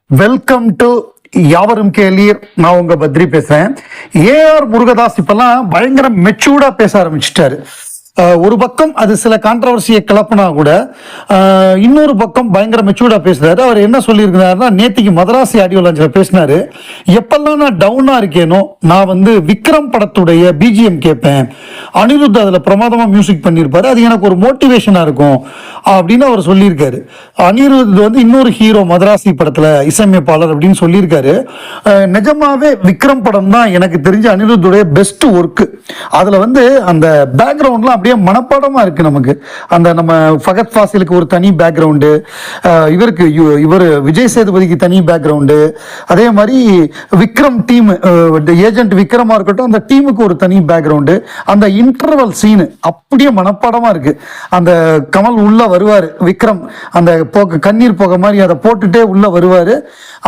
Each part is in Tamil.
வெல்கம் டு யாவரும் கேளீர். நான் உங்க பத்ரி பேசுறேன். ஏஆர் முருகதாஸ் இப்பெல்லாம் பயங்கர மெச்சூர்டா பேச ஆரம்பிச்சிட்டாரு. ஒரு பக்கம் அது சில கான்ட்ரவர்சியை கிளப்பினா கூட இன்னொரு பக்கம் பயங்கர மெச்சூர்டா பேசுறாரு. அவர் என்ன சொல்லியிருக்கிறாருன்னா, நேத்திக்கு மதராசி ஆடியோ லான்ச்ல பேசினாரு. எப்பெல்லாம் நான் டவுனா இருக்கேனோ நான் விக்ரம் படத்துடைய பிஜிஎம் கேட்பேன். அனிருத் அதுல பிரமாதமா மியூசிக் பண்ணியிருப்பாரு, அது எனக்கு ஒரு மோட்டிவேஷனா இருக்கும் அப்படின்னு அவர் சொல்லியிருக்காரு. அனிருத் இன்னொரு ஹீரோ மதராசி படத்துல இசையமைப்பாளர் அப்படின்னு சொல்லியிருக்காரு. நிஜமாவே விக்ரம் படம் தான் எனக்கு தெரிஞ்ச அனிருத்துடைய பெஸ்ட் ஒர்க். அதுல அந்த பேக்ரவுண்ட்லாம் அப்படியே மனப்பாடமா இருக்கு நமக்கு. நம்ம ஃபகத் ஃபாசிலுக்கு ஒரு தனி பேக்ரவுண்டு, இவர் விஜய் சேதுபதிக்கு தனி பேக்ரவுண்டு, அதே மாதிரி விக்ரம் டீம் ஏஜென்ட் விக்ரமா இருக்கட்டும் அந்த டீமுக்கு ஒரு தனி பேக்ரவுண்டு. அந்த இன்டர்வல் சீனு அப்படியே மனப்பாடமா இருக்கு. அந்த கமல் உள்ள வருவாரு, விக்ரம் அந்த கண்ணீர் புகை மாதிரி அதை போட்டுட்டே உள்ள வருவாரு.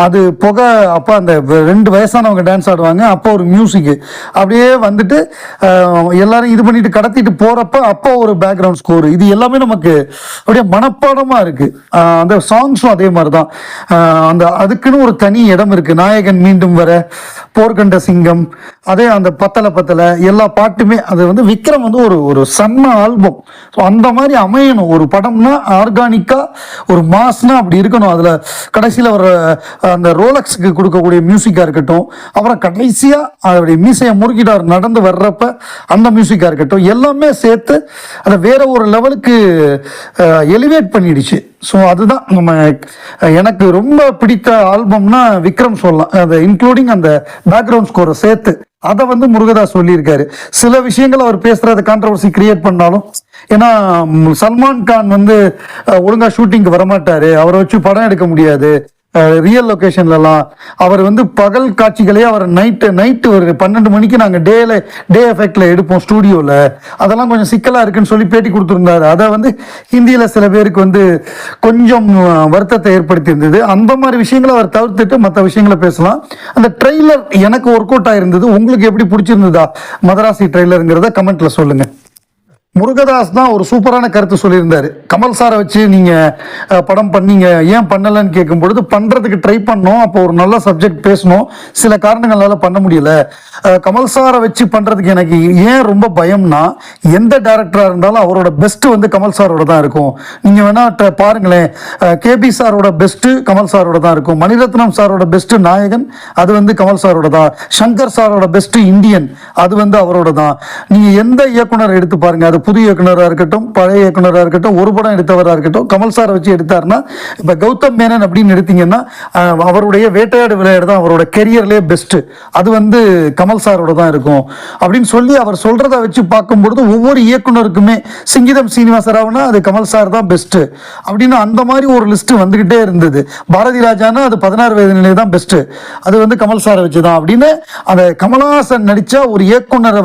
அது புகை அப்ப அந்த 2 வயசானவங்க டான்ஸ் ஆடுவாங்க. அப்போ ஒரு மியூசிக் அப்படியே எல்லாரும் இது பண்ணிட்டு கடத்திட்டு போறப்ப அப்போ ஒரு பேக்ரவுண்ட் ஸ்கோர். இது எல்லாமே நமக்கு அப்படியே மனப்பாடமா இருக்கு. அந்த சாங்ஸும் அதே மாதிரிதான். அதுக்குன்னு ஒரு தனி இடம் இருக்கு. நாயகன் மீண்டும் வர, போர்க்கண்ட சிங்கம், அதே அந்த பத்தல பத்தல எல்லா பாட்டுமே அது விக்ரம் ஒரு செம்ம ஆல்பம். அந்த மாதிரி அமையணும் ஒரு படம்னா. ஆர்கானிக்கா ஒரு மாஸ்னா அப்படி இருக்கணும். அதுல கடைசியில் வர அந்த ரோலக்ஸுக்கு கொடுக்கக்கூடிய மியூசிக்கா இருக்கட்டும், அப்புறம் கடைசியா அவருடைய மீசையை முறுக்கிட்டார் நடந்து வர்றப்ப அந்த மியூசிக்கா இருக்கட்டும், எல்லாமே சேர்த்து அதை வேற ஒரு லெவலுக்கு எலிவேட் பண்ணிடுச்சு. ஸோ அதுதான் எனக்கு ரொம்ப பிடித்த ஆல்பம்னா விக்ரம் சொல்லலாம். அதை இன்க்ளூடிங் அந்த பேக்ரவுண்ட் ஸ்கோரை சேர்த்து அதை முருகதாஸ் சொல்லியிருக்காரு. சில விஷயங்கள் அவர் பேசுறத கான்ட்ரவர்சி கிரியேட் பண்ணாலும், ஏன்னா சல்மான் கான் ஒழுங்கா ஷூட்டிங்க்கு வரமாட்டாரு, அவரை வச்சு படம் எடுக்க முடியாது ரியல் லொகேஷன்லாம். அவர் பகல் காட்சிகளே அவர் நைட்டு ஒரு 12 மணிக்கு நாங்கள் டே எஃபெக்ட்ல எடுப்போம் ஸ்டூடியோவில், அதெல்லாம் கொஞ்சம் சிக்கலாக இருக்குன்னு சொல்லி பேட்டி கொடுத்துருந்தாரு. அதை ஹிந்தியில் சில பேருக்கு கொஞ்சம் வருத்தத்தை ஏற்படுத்தி இருந்தது. அந்த மாதிரி விஷயங்களை அவர் தவிர்த்துட்டு மற்ற விஷயங்களை பேசலாம். அந்த ட்ரெய்லர் எனக்கு ஒர்க் அவுட் ஆயிருந்தது. உங்களுக்கு எப்படி பிடிச்சிருந்ததா மதராசி ட்ரெய்லருங்கிறத கமெண்ட்ல சொல்லுங்க. முருகதாஸ் தான் ஒரு சூப்பரான கருத்து சொல்லியிருந்தாரு. கமல் சாரை வச்சு நீங்க படம் பண்ணீங்க, ஏன் பண்ணலன்னு கேட்கும் பொழுது பண்றதுக்கு ட்ரை பண்ணோம், அப்போ ஒரு நல்ல சப்ஜெக்ட் பேசணும், சில காரணங்களால பண்ண முடியல. கமல் சாரை வச்சு பண்றதுக்கு எனக்கு ஏன் ரொம்ப பயம்னா, எந்த டைரக்டரா இருந்தாலும் அவரோட பெஸ்ட் கமல் சாரோட தான் இருக்கும். நீங்க வேணா பாருங்களேன், கேபி சாரோட பெஸ்ட் கமல் சாரோட தான் இருக்கும், மணிரத்னம் சாரோட பெஸ்ட் நாயகன் அது கமல் சாரோட தான், சங்கர் சாரோட பெஸ்ட் இந்தியன் அது அவரோட தான். நீங்க எந்த இயக்குனர் எடுத்து பாருங்க, அது புது இயக்குனராக இருக்கட்டும் பழைய இயக்குனராக இருக்கட்டும், ஒரு படம் எடுத்தவராக இருக்கட்டும், கமல் சாரை வச்சு எடுத்தாருன்னா, இப்போ கௌதம் மேனன் அப்படின்னு எடுத்தீங்கன்னா அவருடைய வேட்டையாடு விளையாடு தான் அவரோட கெரியர்லேயே பெஸ்ட், அது கமல் சாரோட தான் இருக்கும் அப்படின்னு சொல்லி அவர் சொல்றதை வச்சு பார்க்கும்பொழுது ஒவ்வொரு இயக்குனருக்குமே சிங்கிதம் சீனிவாசராவ்னா அது கமல் சார் தான் பெஸ்ட் அப்படின்னு அந்த மாதிரி ஒரு லிஸ்ட் வந்துகிட்டே இருந்தது. பாரதி ராஜானா அது 16 வயது நிலை தான் பெஸ்ட், அது கமல் சாரை வச்சு தான் அப்படின்னு அந்த கமலஹாசன் நடிச்சா ஒரு இயக்குனரை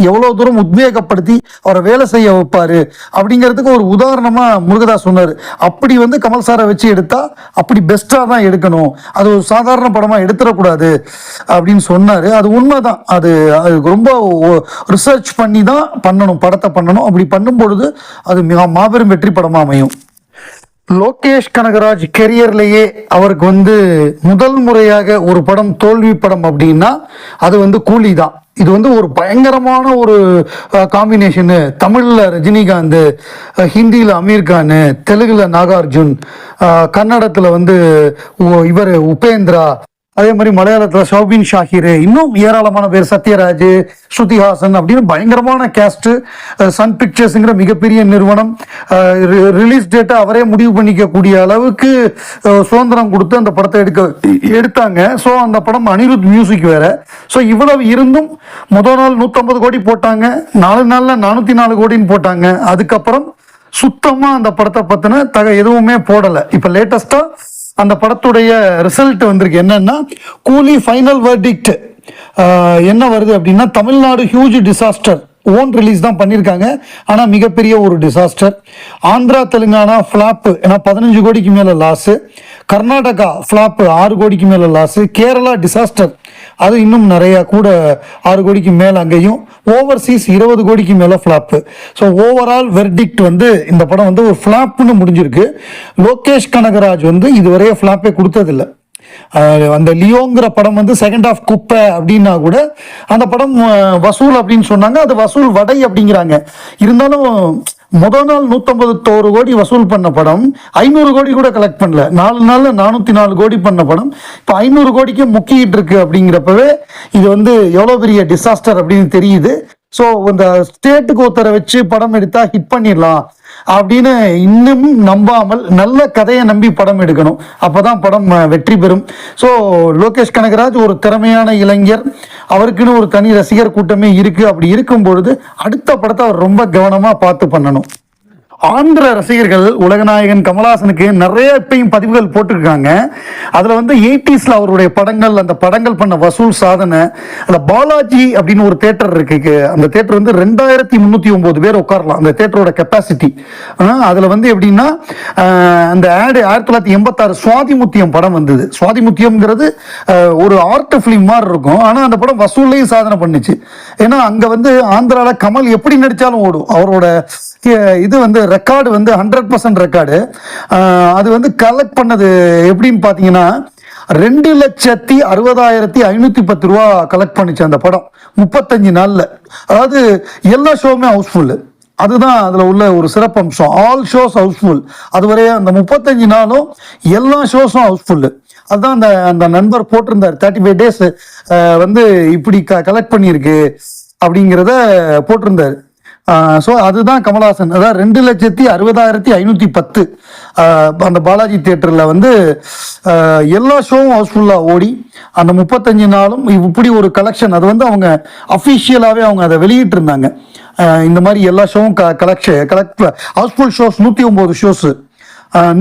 எவ்வளவு தூரம் உத்வேகப்படுத்தி அவரை வேலை செய்ய வைப்பாரு அப்படிங்கிறதுக்கு ஒரு உதாரணமா முருகதாஸ் சொன்னாரு. அப்படி கமல் சாரை வச்சு எடுத்தா அப்படி பெஸ்டா தான் எடுக்கணும், அது ஒரு சாதாரண படமா எடுத்துடக்கூடாது அப்படின்னு சொன்னாரு. அது உண்மைதான். அது ரொம்ப ரிசர்ச் பண்ணி தான் பண்ணணும், படத்தை பண்ணணும். அப்படி பண்ணும் பொழுது அது மிக மாபெரும் வெற்றி படமா அமையும். லோகேஷ் கனகராஜ் கெரியர்லேயே அவருக்கு முதல் முறையாக ஒரு படம் தோல்வி படம் அப்படின்னா அது கூலி தான். இது ஒரு பயங்கரமான ஒரு காம்பினேஷனு. தமிழ்ல ரஜினிகாந்த், ஹிந்தியில் அமீர் கான், தெலுங்குல நாகார்ஜுன், கன்னடத்துல இவர் உபேந்திரா, அதே மாதிரி மலையாளத்தில் ஷோபின் ஷாஹிர், இன்னும் ஏராளமான பேர், சத்யராஜ், ஸ்ருதிஹாசன் அப்படின்னு பயங்கரமான கேஸ்ட். சன் பிக்சர்ஸுங்கிற மிகப்பெரிய நிறுவனம் ரிலீஸ் டேட்டை அவரே முடிவு பண்ணிக்கக்கூடிய அளவுக்கு சுதந்திரம் கொடுத்து அந்த படத்தை எடுத்தாங்க. ஸோ அந்த படம் அனிருத் மியூசிக் வேற. ஸோ இவ்வளவு இருந்தும் முதல் நாள் 150 கோடி போட்டாங்க, 4 நாள்ல 404 கோடின்னு போட்டாங்க. அதுக்கப்புறம் சுத்தமா அந்த படத்தை பத்தின எதுவுமே போடலை. இப்ப லேட்டஸ்டா அந்த படத்துடைய ரிசல்ட் வந்திருக்கு. என்னன்னா, கூலி ஃபைனல் வெர்டிக்ட் என்ன வருது அப்படின்னா, Tamil Nadu huge disaster, own release தான் பண்ணியிருக்காங்க, ஆனால் மிகப்பெரிய ஒரு டிசாஸ்டர். ஆந்திரா தெலுங்கானா ஃப்ளாப், ஏன்னா 15 கோடிக்கு மேலே லாஸு. கர்நாடகா ஃப்ளாப் 6 கோடிக்கு மேலே லாஸு. கேரளா டிசாஸ்டர், அது இன்னும் நிறைய கூட 6 கோடிக்கு மேலே. அங்கேயும் ஓவர்சீஸ் 20 கோடிக்கு மேலே ஃப்ளாப்பு. ஸோ ஓவரால் வெர்டிக்ட் இந்த படம் ஒரு ஃப்ளாப்னு முடிஞ்சிருக்கு. லோகேஷ் கனகராஜ் இதுவரையே ஃப்ளாப்பே கொடுத்ததில்லை. அந்த லியோங்கிற படம் வந்து செகண்ட் ஆஃப் குப்பை அப்படின்னா கூட அந்த படம் வசூல் அப்படின்னு சொன்னாங்க, அது வசூல் வடை அப்படிங்கிறாங்க. இருந்தாலும் முதல் நாள் 151 கோடி வசூல் பண்ண படம் 500 கோடி கூட கலெக்ட் பண்ணல. 4 நாள்ல 404 கோடி பண்ண படம் இப்போ 500 கோடிக்கு முக்கிட்டு இருக்கு. அப்படிங்கிறப்பவே இது வந்து எவ்வளோ பெரிய டிசாஸ்டர் அப்படின்னு தெரியுது. ஸோ இந்த ஸ்டேட்டுக்கு ஒருத்தரை வச்சு படம் எடுத்தா ஹிட் பண்ணிடலாம் அப்படின்னு இன்னும் நம்பாமல் நல்ல கதையை நம்பி படம் எடுக்கணும், அப்போதான் படம் வெற்றி பெறும். ஸோ லோகேஷ் கனகராஜ் ஒரு திறமையான இளைஞர், அவருக்குன்னு ஒரு தனி ரசிகர் கூட்டமே இருக்கு. அப்படி இருக்கும் பொழுது அடுத்த படத்தை அவர் ரொம்ப கவனமா பார்த்து பண்ணணும். ஆந்திர ரசிகர்கள் உலகநாயகன் கமலஹாசனுக்கு நிறைய இப்பயும் பதிவுகள் போட்டிருக்காங்க. அதில் வந்து 80s அவருடைய படங்கள், அந்த படங்கள் பண்ண வசூல் சாதனை. அந்த பாலாஜி அப்படின்னு ஒரு தேட்டர் இருக்கு, அந்த தேட்டர் வந்து 2309 பேர் உட்காரலாம், அந்த தேட்டரோட கெப்பாசிட்டி. அதில் வந்து எப்படின்னா அந்த ஆடு 1986 சுவாதிமுத்தியம் படம் வந்தது. சுவாதிமுத்தியம்ங்கிறது ஒரு ஆர்ட் ஃபிலிம் மாதிரி இருக்கும், ஆனால் அந்த படம் வசூல்லையும் சாதனை பண்ணுச்சு. ஏன்னா அங்கே வந்து ஆந்திராவில் கமல் எப்படி நடித்தாலும் ஓடும். அவரோட இது வந்து ரெக்கார்டு வந்து 100% ரெக்கார்டு. அது வந்து கலெக்ட் பண்ணது எப்படின்னு பார்த்தீங்கன்னா 2,60,510 ரூபா கலெக்ட் பண்ணிச்சு அந்த படம் 35 நாளில். அதாவது எல்லா ஷோவுமே ஹவுஸ்ஃபுல்லு. அதுதான் அதில் உள்ள ஒரு சிறப்பம்சம். All shows housefull. அதுவரை அந்த 35 நாளும் எல்லா ஷோஸும் ஹவுஸ்ஃபுல்லு. அதுதான் அந்த அந்த நண்பர் போட்டிருந்தார், 35 டேஸ் வந்து இப்படி கலெக்ட் பண்ணியிருக்கு அப்படிங்கிறத போட்டிருந்தார். ஸோ அதுதான் கமலஹாசன். அதாவது 2,60,510 அந்த பாலாஜி தியேட்டரில் வந்து எல்லா ஷோவும் ஹவுஸ்ஃபுல்லாக ஓடி அந்த 35 நாளும் இப்படி ஒரு கலெக்ஷன். அது வந்து அவங்க அஃபிஷியலாகவே அவங்க அதை வெளியிட்டிருந்தாங்க. இந்த மாதிரி எல்லா ஷோவும் collect housefull shows 109 shows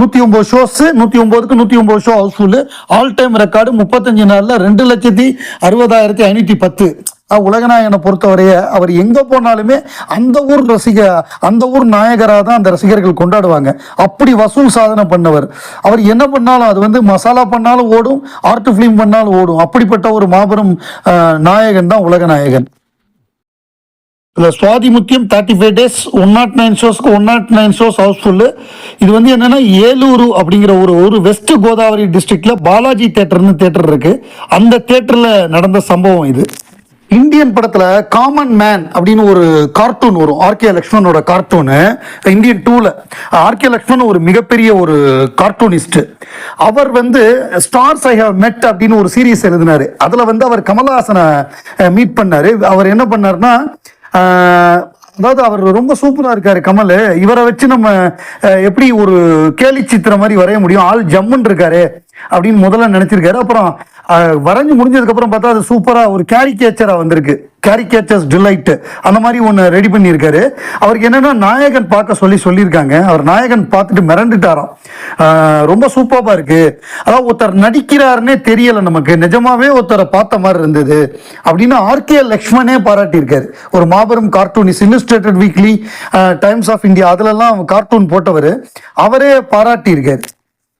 109 shows 109க்கு 109 show housefull. All time record 35 நாளில் 2,60,510. உலகநாயகனை பொறுத்தவரைய அவர் எங்கே போனாலுமே அந்த ஊர் அந்த ஊர் நாயகராக தான் அந்த ரசிகர்கள் கொண்டாடுவாங்க. அப்படி வசூல் சாதனை பண்ணவர். அவர் என்ன பண்ணாலும் அது வந்து மசாலா பண்ணாலும் ஓடும், ஆர்ட் ஃபிலிம் பண்ணாலும் ஓடும். அப்படிப்பட்ட ஒரு மாபெரும் நாயகன் தான் உலகநாயகன். இல்லை சுவாதிமுத்தியம் 35 டேஸ் 109 ஷோஸ்க்கு 109 ஷோஸ் ஹவுஸ்ஃபுல்லு. இது வந்து என்னன்னா ஏலூரு அப்படிங்கிற ஒரு வெஸ்ட் கோதாவரி டிஸ்ட்ரிக்ட்ல பாலாஜி தேட்டர்னு தேட்டர் இருக்கு. அந்த தேட்டரில் நடந்த சம்பவம் இது. இந்தியன் படத்துல காமன் மேன் அப்படின்னு ஒரு கார்ட்டூன் வரும், ஆர்கே லக்ஷ்மணோட கார்ட்டூனு. இந்தியன் 2ல ஆர்கே லக்ஷ்மண் ஒரு மிகப்பெரிய ஒரு கார்ட்டூனிஸ்ட். அவர் வந்து ஸ்டார்ஸ் ஐ ஹவ் மெட் அப்படின்னு ஒரு சீரீஸ் எழுதினாரு. அதுல வந்து அவர் கமலஹாசனை மீட் பண்ணாரு. அவர் என்ன பண்ணாருன்னா, அதாவது அவர் ரொம்ப சூப்பராக இருக்காரு கமல், இவரை வச்சு நம்ம எப்படி ஒரு கேலி சித்திரம் மாதிரி வரைய முடியும், ஆள் ஜம்முன்னு இருக்காரு அப்படின்னு முதல்ல நினைச்சிருக்காரு. அப்புறம் வரைஞ்சு முடிஞ்சதுக்கு அப்புறம் பார்த்தா அது சூப்பரா ஒரு கேரிகேச்சரா வந்திருக்கு. கேரிகேச்சர்ஸ் டிலைட் அந்த மாதிரி ஒன்று ரெடி பண்ணியிருக்காரு. அவருக்கு என்னன்னா நாயகன் பார்க்க சொல்லியிருக்காங்க. அவர் நாயகன் பார்த்துட்டு மிரண்டுட்டாராம். ரொம்ப சூப்பராக இருக்கு, அதாவது ஒருத்தர் நடிக்கிறாருன்னே தெரியல நமக்கு, நிஜமாவே ஒருத்தரை பார்த்த மாதிரி இருந்தது அப்படின்னு ஆர்கே லக்ஷ்மணே பாராட்டியிருக்காரு. ஒரு மாபெரும் cartoonist, illustrated weekly, Times of India அதுலலாம் கார்ட்டூன் போட்டவர், அவரே பாராட்டியிருக்காரு.